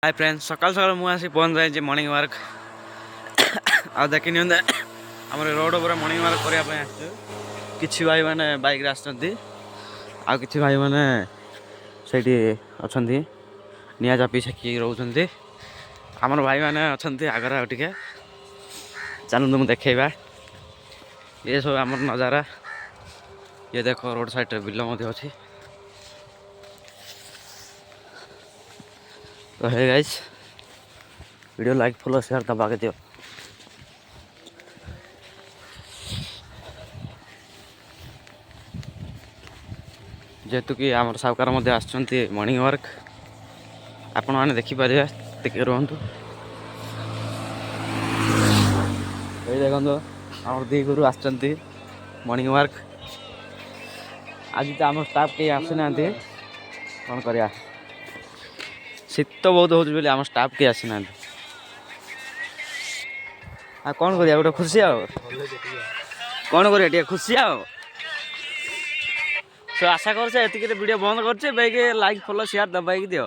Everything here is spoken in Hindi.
हाय फ्रेंड्स सकाल सकाल मुझे पहुँच जाए मॉर्निंग वर्क आ देखी नि आम रोड पर मॉर्निंग वर्क करने किसी भाई मैंने बाइक आ कि भाई मैंने से अच्छा निआ चापी सेकी रोचे आमर भाई मैंने अच्छा आगर टे चलते मुझे देखा ये सब आम नजारा ये देख रोड साइड बिल अच्छी तो है guys video like follow share दबा के दियो जेहेतु कि आम सावकार मॉर्निंग वर्क आपण मैंने देखिपारे टे रुहतु ये देखो आम दी गुरु आसुँच मॉर्निंग वर्क आज तो आम स्टाफ कहीं आसी ना कौन कर शीत बहुत हो आम स्टाफ कहीं आसी ना कौन कर गोटे खुशी कौन कर खुशी तो आशा कर वीडियो बंद कर लाइक फॉलो शेयर दबाई दियो।